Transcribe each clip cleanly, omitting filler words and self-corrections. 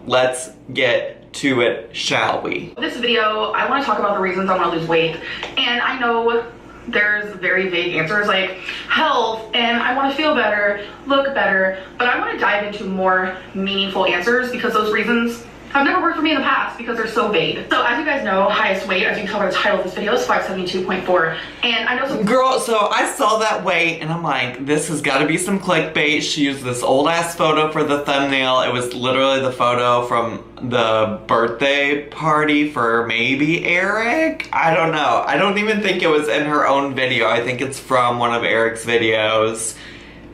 let's get to it, shall we? This video, I want to talk about the reasons I want to lose weight. And I know there's very vague answers like health and I want to feel better, look better, but I want to dive into more meaningful answers because those reasons have never worked for me in the past because they're so vague. So as you guys know, highest weight, as you can tell by the title of this video, is 572.4. And I know some— Girl, so I saw that weight and I'm like, this has got to be some clickbait. She used this old ass photo for the thumbnail. It was literally the photo from the birthday party for maybe Eric? I don't know. I don't even think it was in her own video. I think it's from one of Eric's videos.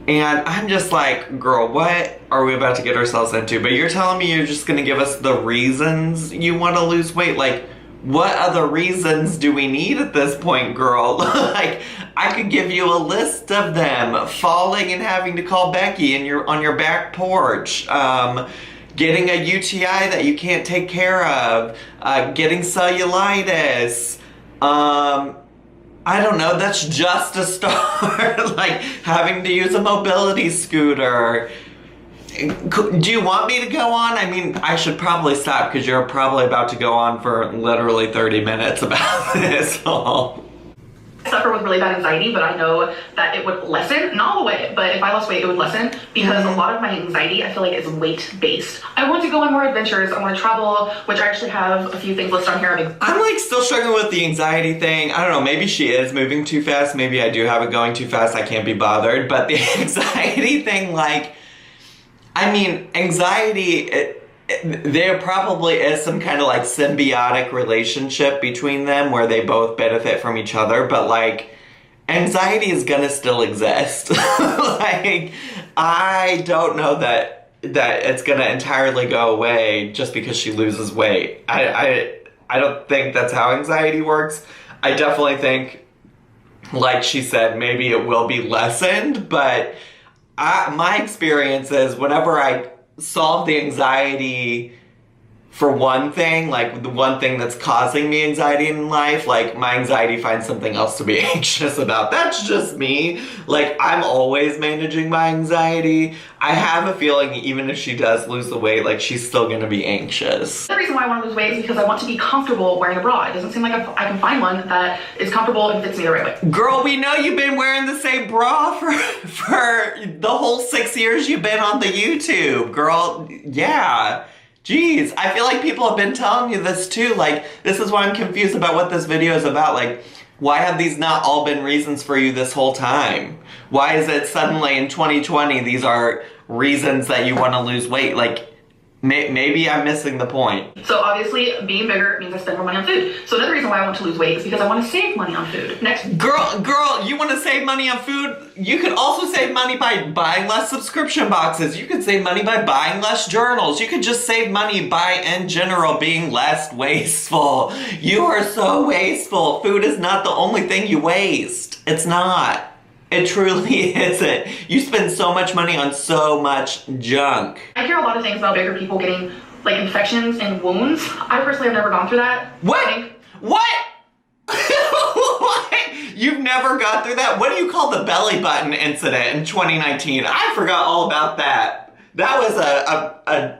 And I'm just like, girl, what are we about to get ourselves into? But you're telling me you're just gonna give us the reasons you want to lose weight? Like, what other reasons do we need at this point, girl? Like, I could give you a list of them. Falling and having to call Becky on your back porch. Getting a UTI that you can't take care of. Getting cellulitis. I don't know, that's just a start. Like, having to use a mobility scooter. Do you want me to go on? I mean, I should probably stop because you're probably about to go on for literally 30 minutes about this. I suffer with really bad anxiety, but I know that it would lessen, not all the way, but if I lost weight, it would lessen because a lot of my anxiety, I feel like, is weight-based. I want to go on more adventures. I want to travel, which I actually have a few things listed on here. I'm like still struggling with the anxiety thing. I don't know, maybe she is moving too fast. Maybe I do have it going too fast. I can't be bothered. But the anxiety thing, like, I mean, anxiety, there probably is some kind of like symbiotic relationship between them where they both benefit from each other, but like anxiety is gonna still exist. Like, I don't know that it's gonna entirely go away just because she loses weight. I don't think that's how anxiety works. I definitely think, like she said, maybe it will be lessened, but my experience is whenever I solve the anxiety for one thing, like the one thing that's causing me anxiety in life, like my anxiety finds something else to be anxious about. That's just me. Like, I'm always managing my anxiety. I have a feeling even if she does lose the weight, like she's still gonna be anxious. The reason why I want to lose weight is because I want to be comfortable wearing a bra. It doesn't seem like I can find one that is comfortable and fits me the right way. Girl, we know you've been wearing the same bra for the whole 6 years you've been on the YouTube, girl. Yeah. Jeez, I feel like people have been telling you this too. Like, this is why I'm confused about what this video is about. Like, why have these not all been reasons for you this whole time? Why is it suddenly in 2020 these are reasons that you want to lose weight? Like, maybe I'm missing the point. So obviously, being bigger means I spend more money on food. So another reason why I want to lose weight is because I want to save money on food. Next. Girl, you want to save money on food? You could also save money by buying less subscription boxes. You could save money by buying less journals. You could just save money by, in general, being less wasteful. You are so wasteful. Food is not the only thing you waste. It's not. It truly isn't. You spend so much money on so much junk. I hear a lot of things about bigger people getting like infections and wounds. I personally have never gone through that. What? What? What? You've never gone through that? What do you call the belly button incident in 2019? I forgot all about that. That was a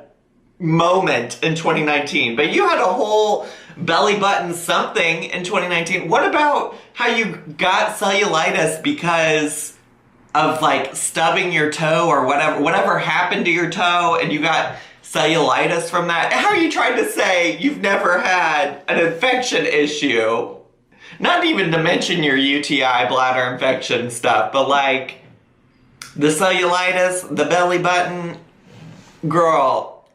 moment in 2019. But you had a whole belly button something in 2019. What about how you got cellulitis because of like stubbing your toe or whatever happened to your toe and you got cellulitis from that? How are you trying to say you've never had an infection issue? Not even to mention your UTI, bladder infection stuff, but like the cellulitis, the belly button, girl,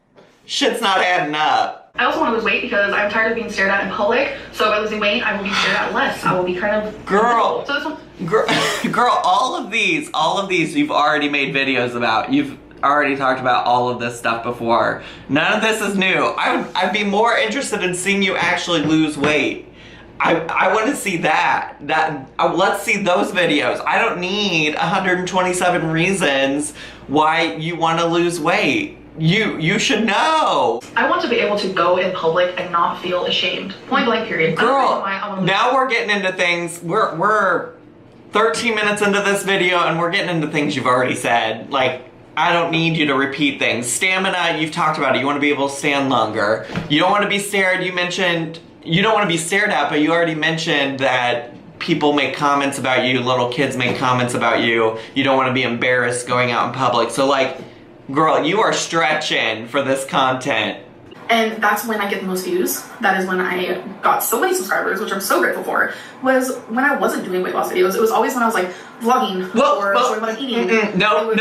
shit's not adding up. I also want to lose weight because I'm tired of being stared at in public. So by losing weight, I will be stared at less. I will be kind of girl. So this one, girl, all of these you've already made videos about. You've already talked about all of this stuff before. None of this is new. I'd be more interested in seeing you actually lose weight. I want to see that. Let's see those videos. I don't need 127 reasons why you want to lose weight. You should know. I want to be able to go in public and not feel ashamed. Point blank period. Girl, now we're getting into things. We're 13 minutes into this video and we're getting into things you've already said. Like, I don't need you to repeat things. Stamina, you've talked about it. You want to be able to stand longer. You don't want to be stared. You mentioned you don't want to be stared at, but you already mentioned that people make comments about you, little kids make comments about you. You don't want to be embarrassed going out in public. So like, girl, you are stretching for this content. And that's when I get the most views. That is when I got so many subscribers, which I'm so grateful for, was when I wasn't doing weight loss videos. It was always when I was like vlogging or showing what I'm eating. No.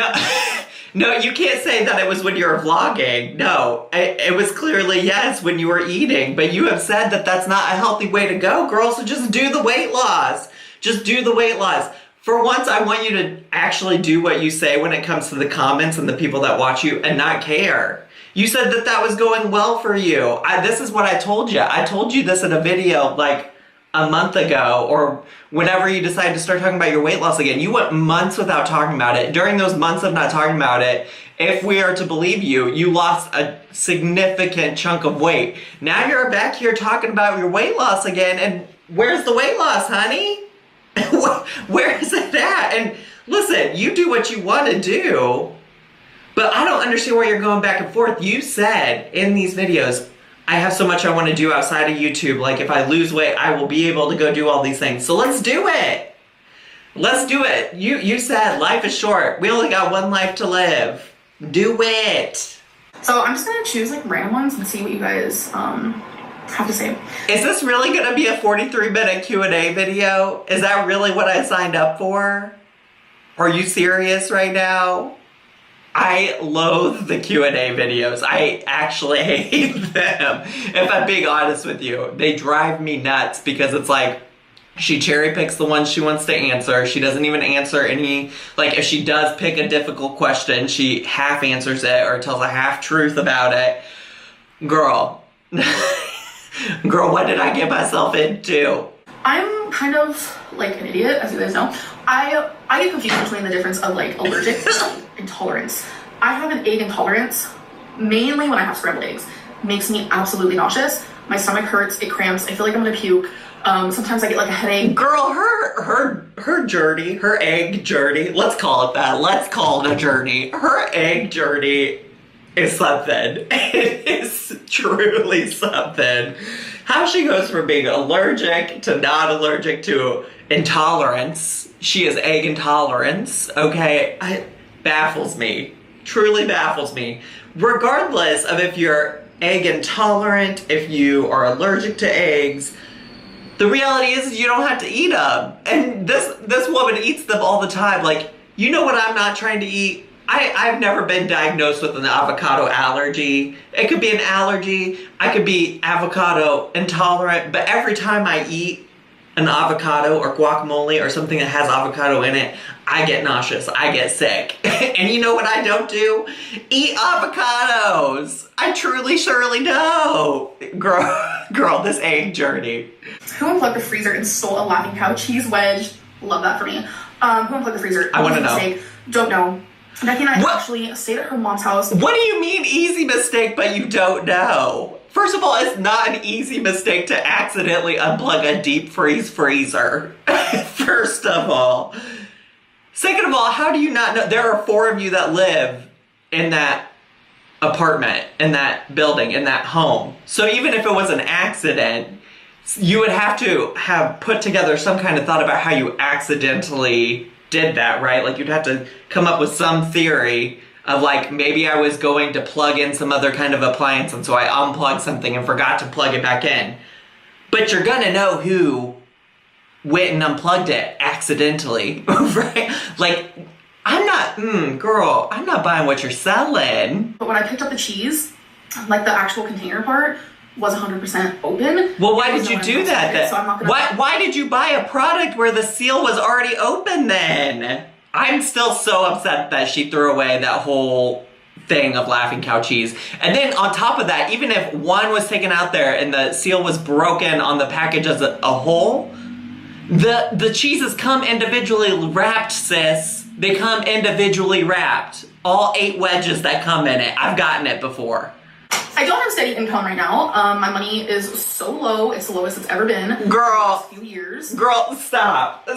No, you can't say that it was when you were vlogging. No, it was clearly yes when you were eating, but you have said that that's not a healthy way to go, girl, so just do the weight loss. Just do the weight loss. For once, I want you to actually do what you say when it comes to the comments and the people that watch you and not care. You said that that was going well for you. This is what I told you. I told you this in a video like a month ago, or whenever you decided to start talking about your weight loss again. You went months without talking about it. During those months of not talking about it, if we are to believe you, you lost a significant chunk of weight. Now you're back here talking about your weight loss again, and where's the weight loss, honey? Where is it at? And listen, you do what you want to do, but I don't understand why you're going back and forth. You said in these videos, I have so much I want to do outside of YouTube. Like if I lose weight, I will be able to go do all these things. So let's do it. Let's do it. You said life is short. We only got one life to live. Do it. So I'm just going to choose like random ones and see what you guys have to say. Is this really going to be a 43-minute Q&A video? Is that really what I signed up for? Are you serious right now? I loathe the Q&A videos. I actually hate them. If I'm being honest with you, they drive me nuts because it's like, she cherry picks the ones she wants to answer. She doesn't even answer any, like if she does pick a difficult question, she half answers it or tells a half truth about it. Girl, girl, what did I get myself into? I'm kind of like an idiot, as you guys know. I get confused between the difference of like allergic and intolerance. I have an egg intolerance, mainly when I have scrambled eggs. Makes me absolutely nauseous. My stomach hurts, it cramps, I feel like I'm gonna puke. Sometimes I get like a headache. Girl, her journey, her egg journey, let's call it that. Let's call it a journey. Her egg journey is something. It is truly something. How she goes from being allergic to not allergic to intolerance. She is egg intolerance, okay? It baffles me. Truly baffles me. Regardless of if you're egg intolerant, if you are allergic to eggs, the reality is you don't have to eat them. And this woman eats them all the time. Like, you know what I'm not trying to eat? I've never been diagnosed with an avocado allergy. It could be an allergy. I could be avocado intolerant. But every time I eat an avocado or guacamole or something that has avocado in it, I get nauseous. I get sick. And you know what I don't do? Eat avocados. I truly, surely know. Girl, this egg journey. Who unplugged the freezer and stole a Laughing Cow cheese wedge? Love that for me. Who unplugged the freezer? I want to know. Mistake. Don't know. Becky and I actually stayed at her mom's house. What do you mean easy mistake but you don't know? First of all, it's not an easy mistake to accidentally unplug a deep freeze freezer. First of all. Second of all, how do you not know? There are 4 of you that live in that apartment, in that building, in that home. So even if it was an accident, you would have to have put together some kind of thought about how you accidentally did that, right? Like you'd have to come up with some theory of like, maybe I was going to plug in some other kind of appliance and so I unplugged something and forgot to plug it back in. But you're gonna know who went and unplugged it accidentally, right? Like, I'm not, girl, I'm not buying what you're selling. But when I picked up the cheese, like the actual container part was 100% open. Well, why did you do that then? So Why did you buy a product where the seal was already open then? I'm still so upset that she threw away that whole thing of Laughing Cow cheese. And then on top of that, even if one was taken out there and the seal was broken on the package as a whole, the cheeses come individually wrapped, sis. They come individually wrapped. All 8 wedges that come in it. I've gotten it before. I don't have steady income right now. My money is so low. It's the lowest it's ever been. Girl. In the last few years. Girl, stop.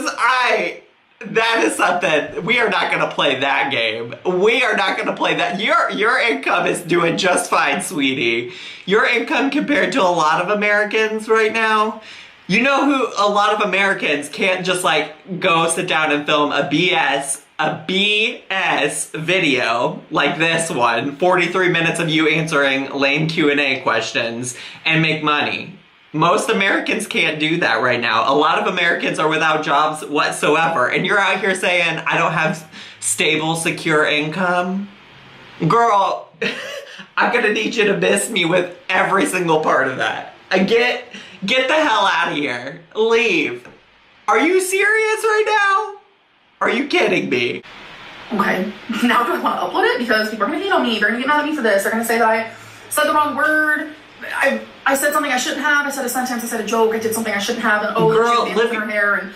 That is something, we are not gonna play that game. We are not gonna play that. Your income is doing just fine, sweetie. Your income compared to a lot of Americans right now. You know who a lot of Americans can't just like go sit down and film a BS video like this one, 43 minutes of you answering lame Q&A questions and make money. Most Americans can't do that right now. A lot of Americans are without jobs whatsoever. And you're out here saying, I don't have stable, secure income. Girl, I'm gonna need you to miss me with every single part of that. Get the hell out of here. Leave. Are you serious right now? Are you kidding me? Okay, now do I want to upload it? Because people are gonna hate on me. They're gonna get mad at me for this. They're gonna say that I said the wrong word. I said something I shouldn't have. I said a sentence. I said a joke. I did something I shouldn't have. And girl, she's dancing her hair and.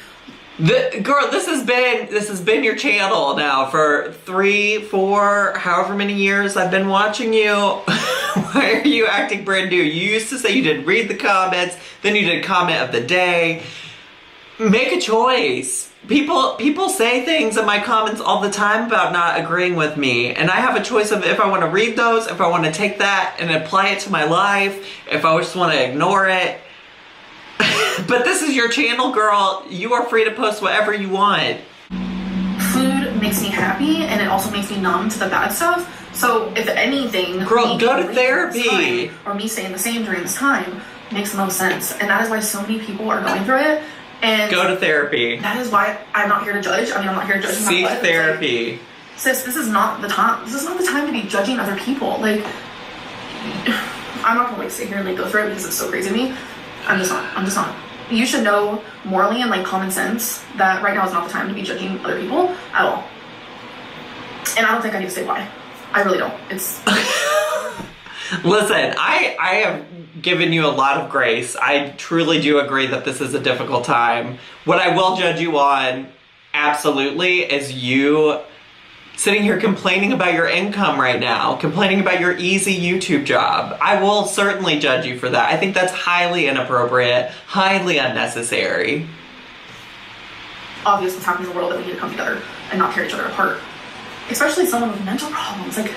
Girl, this has been your channel now for 3, 4, however many years I've been watching you. Why are you acting brand new? You used to say you didn't read the comments, then you did comment of the day. Make a choice. People say things in my comments all the time about not agreeing with me, and I have a choice of if I want to read those, if I want to take that and apply it to my life, if I just want to ignore it. But this is your channel, girl. You are free to post whatever you want. Food makes me happy, and it also makes me numb to the bad stuff. So if anything, girl, go to therapy. Or me staying the same during this time makes the most sense, and that is why so many people are going through it. And go to therapy. That is why I'm not here to judge. I mean, I'm not here to judge. Seek therapy. Like, sis, this is not the time. This is not the time to be judging other people. Like, I'm not gonna like sit here and like go through it because it's so crazy to me. I'm just not. You should know morally and like common sense that right now is not the time to be judging other people at all. And I don't think I need to say why. I really don't. It's. Listen, I have given you a lot of grace. I truly do agree that this is a difficult time. What I will judge you on, absolutely, is you sitting here complaining about your income right now, complaining about your easy YouTube job. I will certainly judge you for that. I think that's highly inappropriate, highly unnecessary. Obvious what's happening in the world that we need to come together and not tear each other apart. Especially someone with mental problems. Like,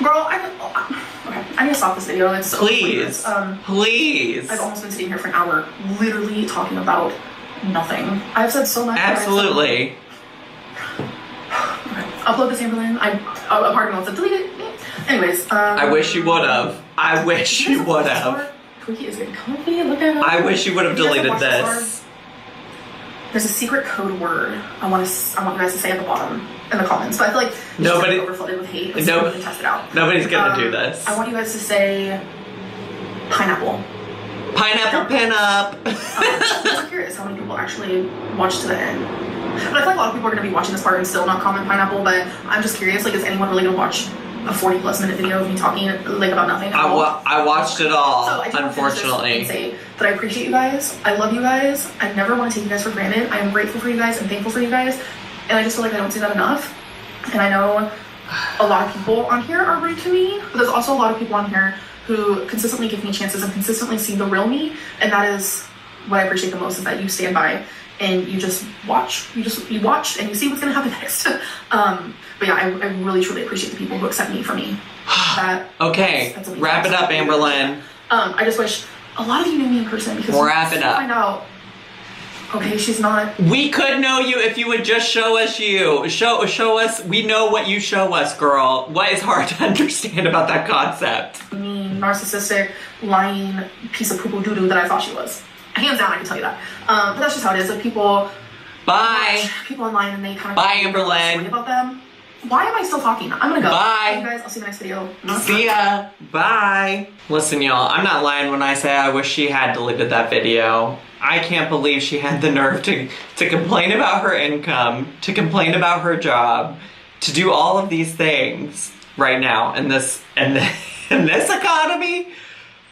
girl, okay, I need to stop this video. It's so please, please. I've almost been sitting here for an hour, literally talking about nothing. I've said so much. Absolutely. Okay, upload this, Amberlynn. A part of me wants to delete it. Anyways, I wish you would have. I wish you would have. Twinkie is getting comfy. Look at him. I wish you would have deleted this. There's a secret code word I want you guys to say at the bottom in the comments, but I feel like nobody overflooded with hate. So we can test it out. Nobody's gonna do this. I want you guys to say pineapple. Pineapple pin up. I'm curious how many people actually watch to the end. But I feel like a lot of people are gonna be watching this part and still not comment pineapple. But I'm just curious, like, is anyone really gonna watch a 40+ minute video of me talking like about nothing? I watched it all. So I unfortunately. Say that I appreciate you guys. I love you guys. I never want to take you guys for granted. I am grateful for you guys and thankful for you guys. And I just feel like I don't say that enough. And I know a lot of people on here are rude to me, but there's also a lot of people on here who consistently give me chances and consistently see the real me. And that is what I appreciate the most, is that you stand by and you just watch. You watch and you see what's gonna happen next. But yeah, I really truly appreciate the people who accept me for me. Okay, wrap it up, Amberlynn. I just wish a lot of you knew me in person, because wrap it up. Find out. Okay, she's not. We could know you if you would just show us you. Show us. We know what you show us, girl. What is hard to understand about that concept? Mean, narcissistic, lying piece of poo-poo doo-doo that I thought she was. Hands down, I can tell you that. But that's just how it is. Like, people. Bye. People online and they kind of. Bye, Amberlynn. About them. Why am I still talking? I'm gonna go. Bye. You guys, I'll see you in the next video. See ya. Bye. Listen, y'all, I'm not lying when I say I wish she had deleted that video. I can't believe she had the nerve to complain about her income, to complain about her job, to do all of these things right now in this economy.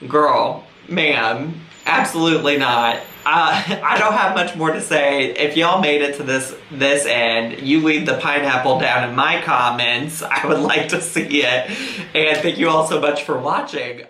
Girl, ma'am, absolutely not. I don't have much more to say. If y'all made it to this end, you leave the pineapple down in my comments. I would like to see it. And thank you all so much for watching.